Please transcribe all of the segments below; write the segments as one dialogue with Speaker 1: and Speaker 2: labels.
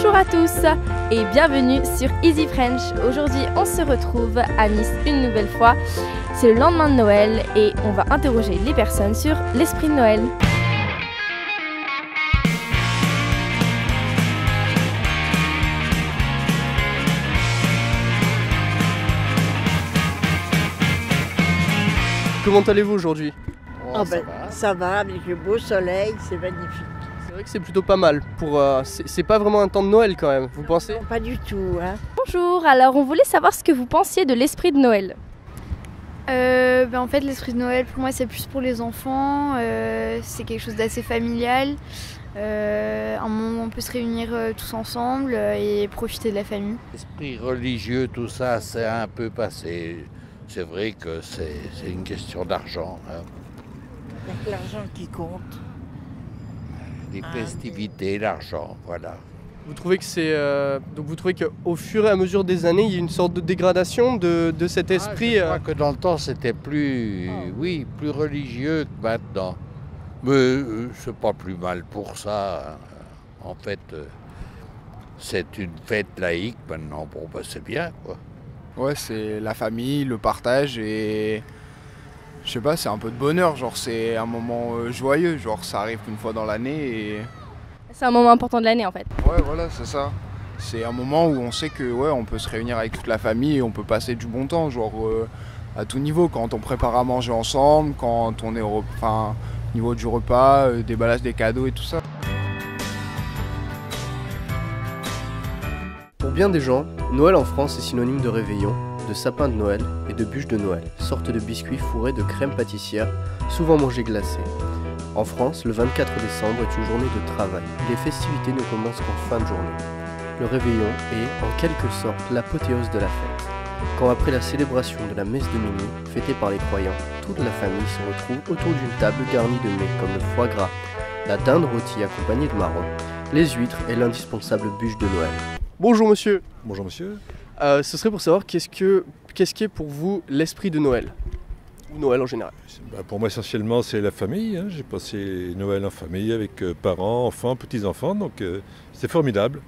Speaker 1: Bonjour à tous et bienvenue sur Easy French. Aujourd'hui on se retrouve à Nice une nouvelle fois. C'est le lendemain de Noël et on va interroger les personnes sur l'esprit de Noël.
Speaker 2: Comment allez-vous aujourd'hui?
Speaker 3: Ça va, avec le beau soleil, c'est magnifique.
Speaker 2: C'est vrai que c'est plutôt pas mal. C'est pas vraiment un temps de Noël quand même, vous pensez?
Speaker 3: Non, pas du tout. Hein.
Speaker 1: Bonjour, alors on voulait savoir ce que vous pensiez de l'esprit de Noël.
Speaker 4: En fait, l'esprit de Noël, pour moi, c'est plus pour les enfants. C'est quelque chose d'assez familial. Un moment où on peut se réunir tous ensemble et profiter de la famille.
Speaker 5: L'esprit religieux, tout ça, c'est un peu passé. C'est vrai que c'est une question d'argent. Hein.
Speaker 3: C'est l'argent qui compte.
Speaker 5: Les festivités, l'argent, voilà.
Speaker 2: Vous trouvez que donc vous trouvez qu'au fur et à mesure des années, il y a une sorte de dégradation de cet esprit
Speaker 5: Je crois que dans le temps, c'était plus religieux que maintenant. Mais c'est pas plus mal pour ça. En fait, c'est une fête laïque maintenant. Bon, ben, c'est bien, quoi.
Speaker 6: Ouais, c'est la famille, le partage et je sais pas, c'est un peu de bonheur, genre c'est un moment joyeux, genre ça arrive qu'une fois dans l'année et...
Speaker 1: C'est un moment important de l'année en fait.
Speaker 6: Ouais, voilà, c'est ça. C'est un moment où on sait que ouais, on peut se réunir avec toute la famille et on peut passer du bon temps, genre à tout niveau, quand on prépare à manger ensemble, quand on est au niveau du repas, déballage des cadeaux et tout ça.
Speaker 2: Pour bien des gens, Noël en France est synonyme de réveillon, de sapin de Noël et de bûche de Noël, sorte de biscuits fourrés de crème pâtissière, souvent mangés glacés. En France, le 24 décembre est une journée de travail. Les festivités ne commencent qu'en fin de journée. Le réveillon est, en quelque sorte, l'apothéose de la fête. Quand après la célébration de la messe de minuit, fêtée par les croyants, toute la famille se retrouve autour d'une table garnie de mets comme le foie gras, la dinde rôtie accompagnée de marrons, les huîtres et l'indispensable bûche de Noël. Bonjour monsieur.
Speaker 7: Bonjour monsieur.
Speaker 2: Ce serait pour savoir qu'est-ce qu'est pour vous l'esprit de Noël? Ou Noël en général?
Speaker 7: Pour moi essentiellement c'est la famille. Hein. J'ai passé Noël en famille avec parents, enfants, petits-enfants, donc c'est formidable.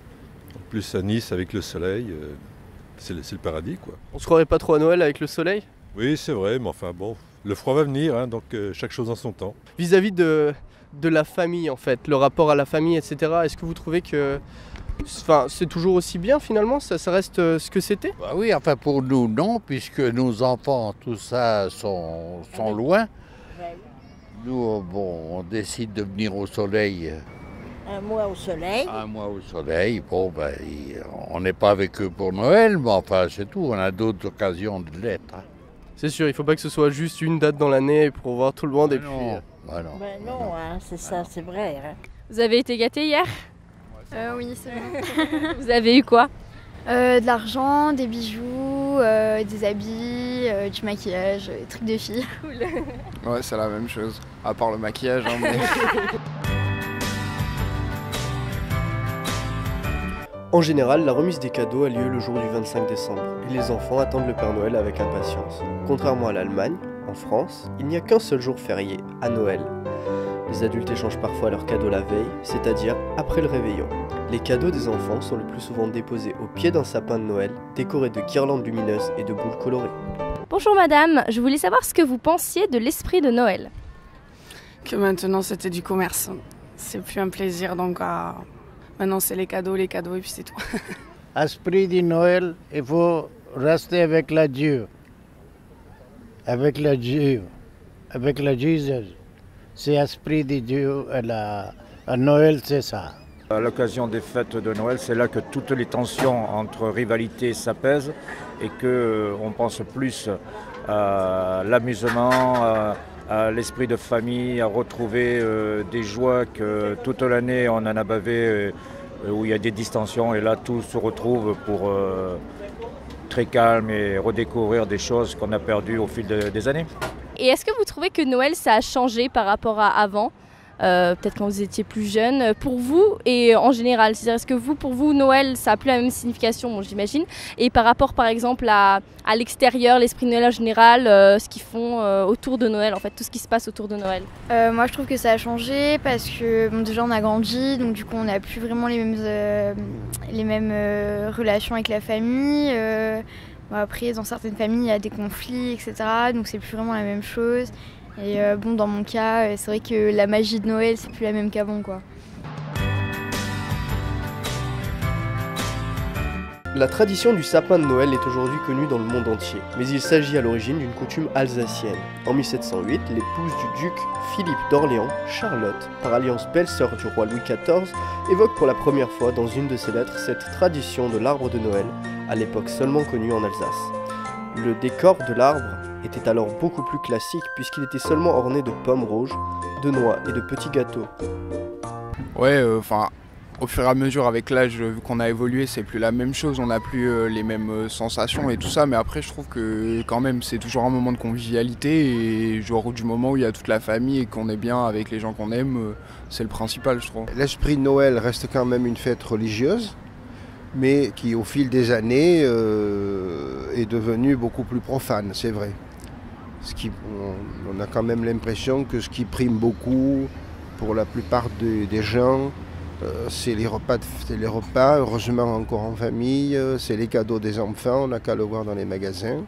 Speaker 7: En plus à Nice avec le soleil, c'est le paradis quoi.
Speaker 2: On se croirait pas trop à Noël avec le soleil?
Speaker 7: Oui c'est vrai, mais enfin bon, le froid va venir, hein, donc chaque chose en son temps.
Speaker 2: Vis-à-vis de la famille en fait, le rapport à la famille, etc. Est-ce que vous trouvez que c'est toujours aussi bien finalement, ça reste ce que c'était?
Speaker 5: Bah oui, enfin pour nous non, puisque nos enfants, tout ça, sont loin. Nous, bon, on décide de venir au soleil.
Speaker 3: Un mois au soleil.
Speaker 5: Un mois au soleil, bon, ben, on n'est pas avec eux pour Noël, mais enfin c'est tout, on a d'autres occasions de l'être. Hein.
Speaker 2: C'est sûr, il ne faut pas que ce soit juste une date dans l'année pour voir tout le monde et puis...
Speaker 3: non, hein, c'est ça, c'est vrai. Hein.
Speaker 1: Vous avez été gâtés hier?
Speaker 4: Oui, c'est vrai.
Speaker 1: Vous avez eu quoi?
Speaker 4: De l'argent, des bijoux, des habits, du maquillage, des trucs de filles.
Speaker 6: Ouais, c'est la même chose, à part le maquillage. Hein, mais...
Speaker 2: En général, la remise des cadeaux a lieu le jour du 25 décembre et les enfants attendent le Père Noël avec impatience. Contrairement à l'Allemagne, en France, il n'y a qu'un seul jour férié, à Noël. Les adultes échangent parfois leurs cadeaux la veille, c'est-à-dire après le réveillon. Les cadeaux des enfants sont le plus souvent déposés au pied d'un sapin de Noël, décoré de guirlandes lumineuses et de boules colorées.
Speaker 1: Bonjour madame, je voulais savoir ce que vous pensiez de l'esprit de Noël.
Speaker 8: Que maintenant c'était du commerce. C'est plus un plaisir, donc maintenant c'est les cadeaux et puis c'est tout.
Speaker 9: Esprit de Noël, il faut rester avec la Dieu. Avec la Dieu. Avec la Jésus. C'est l'esprit de Dieu à Noël, c'est ça.
Speaker 10: À l'occasion des fêtes de Noël, c'est là que toutes les tensions entre rivalités s'apaisent et qu'on pense plus à l'amusement, à l'esprit de famille, à retrouver des joies que toute l'année on en a bavé, où il y a des distensions et là tout se retrouve pour très calme et redécouvrir des choses qu'on a perdues au fil des années.
Speaker 1: Et est-ce que vous trouvez que Noël ça a changé par rapport à avant? Peut-être quand vous étiez plus jeune, pour vous et en général, c'est-à-dire est-ce que pour vous Noël ça a plus la même signification, bon, j'imagine, et par rapport par exemple à l'extérieur, l'esprit de Noël en général, ce qu'ils font autour de Noël, en fait tout ce qui se passe autour de Noël?
Speaker 4: Moi je trouve que ça a changé parce que bon, déjà on a grandi, donc du coup on n'a plus vraiment les les mêmes relations avec la famille. Bon, après, dans certaines familles, il y a des conflits, etc. Donc c'est plus vraiment la même chose. Et bon, dans mon cas, c'est vrai que la magie de Noël, c'est plus la même qu'avant, quoi.
Speaker 2: La tradition du sapin de Noël est aujourd'hui connue dans le monde entier, mais il s'agit à l'origine d'une coutume alsacienne. En 1708, l'épouse du duc Philippe d'Orléans, Charlotte, par alliance belle-sœur du roi Louis XIV, évoque pour la première fois dans une de ses lettres cette tradition de l'arbre de Noël, à l'époque seulement connue en Alsace. Le décor de l'arbre était alors beaucoup plus classique puisqu'il était seulement orné de pommes rouges, de noix et de petits gâteaux.
Speaker 6: Ouais, au fur et à mesure, avec l'âge, vu qu'on a évolué, c'est plus la même chose, on n'a plus les mêmes sensations et tout ça, mais après je trouve que quand même c'est toujours un moment de convivialité et genre du moment où il y a toute la famille et qu'on est bien avec les gens qu'on aime, c'est le principal, je trouve.
Speaker 11: L'esprit de Noël reste quand même une fête religieuse, mais qui au fil des années est devenue beaucoup plus profane, c'est vrai. On a quand même l'impression que ce qui prime beaucoup pour la plupart des gens, c'est les repas, heureusement encore en famille, c'est les cadeaux des enfants, on n'a qu'à le voir dans les magasins.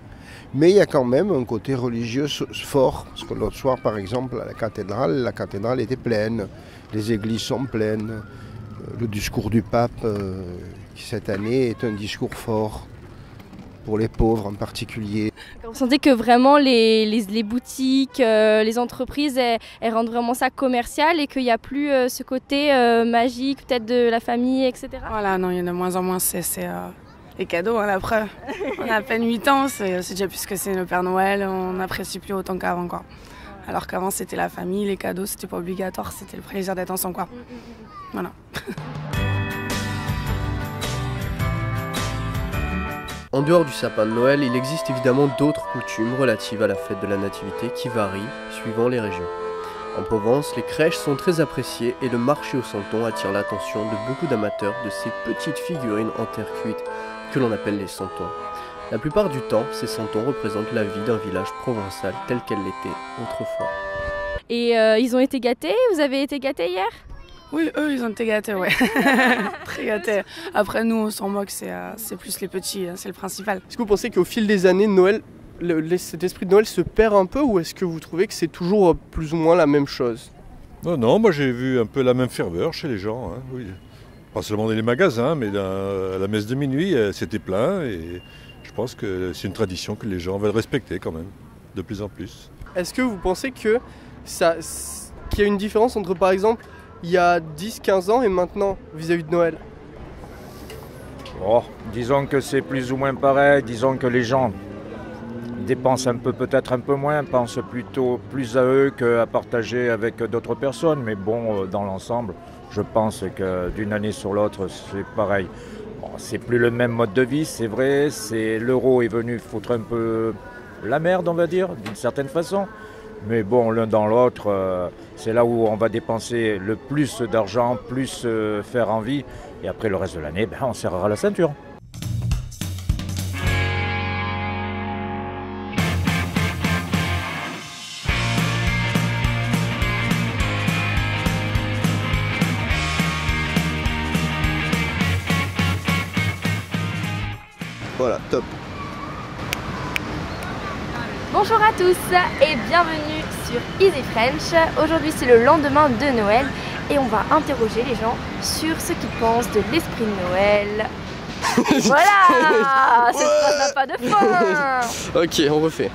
Speaker 11: Mais il y a quand même un côté religieux fort, parce que l'autre soir par exemple à la cathédrale était pleine, les églises sont pleines. Le discours du pape qui cette année est un discours fort, pour les pauvres en particulier.
Speaker 1: Vous sentez que vraiment les boutiques, les entreprises, elles rendent vraiment ça commercial et qu'il n'y a plus ce côté magique, peut-être de la famille, etc.
Speaker 8: Voilà, non, il y en a de moins en moins, c'est les cadeaux, hein, la preuve. On a à peine 8 ans, c'est déjà plus que c'est le Père Noël, on n'apprécie plus autant qu'avant, quoi. Alors qu'avant, c'était la famille, les cadeaux, c'était pas obligatoire, c'était le plaisir d'être ensemble, quoi. Voilà.
Speaker 2: En dehors du sapin de Noël, il existe évidemment d'autres coutumes relatives à la fête de la Nativité qui varient suivant les régions. En Provence, les crèches sont très appréciées et le marché au santon attire l'attention de beaucoup d'amateurs de ces petites figurines en terre cuite que l'on appelle les santons. La plupart du temps, ces santons représentent la vie d'un village provençal tel qu'elle l'était autrefois.
Speaker 1: Et ils ont été gâtés? Vous avez été gâtés hier?
Speaker 8: Oui, eux, ils ont été gâtés, ouais. Très gâtés. Après, nous, on s'en moque, c'est plus les petits, c'est le principal.
Speaker 2: Est-ce que vous pensez qu'au fil des années, Noël, cet esprit de Noël se perd un peu, ou est-ce que vous trouvez que c'est toujours plus ou moins la même chose?
Speaker 7: Non, moi j'ai vu un peu la même ferveur chez les gens, hein, oui. Pas seulement dans les magasins, mais à la messe de minuit, c'était plein, et je pense que c'est une tradition que les gens veulent respecter quand même, de plus en plus. Est-ce que vous pensez qu'il y a une différence entre, par exemple, il y a 10-15 ans et maintenant vis-à-vis de Noël?
Speaker 10: Disons que c'est plus ou moins pareil, disons que les gens dépensent peut-être un peu moins, pensent plutôt plus à eux qu'à partager avec d'autres personnes, mais bon, dans l'ensemble, je pense que d'une année sur l'autre, c'est pareil. C'est plus le même mode de vie, c'est vrai, l'euro est venu foutre un peu la merde, on va dire, d'une certaine façon. Mais bon, l'un dans l'autre, c'est là où on va dépenser le plus d'argent, plus faire envie. Et après le reste de l'année, on serrera la ceinture.
Speaker 11: Voilà, top.
Speaker 1: Bonjour à tous et bienvenue sur Easy French. Aujourd'hui c'est le lendemain de Noël et on va interroger les gens sur ce qu'ils pensent de l'esprit de Noël. Voilà. Cette phrase n'a pas de fin.
Speaker 2: Ok, on refait.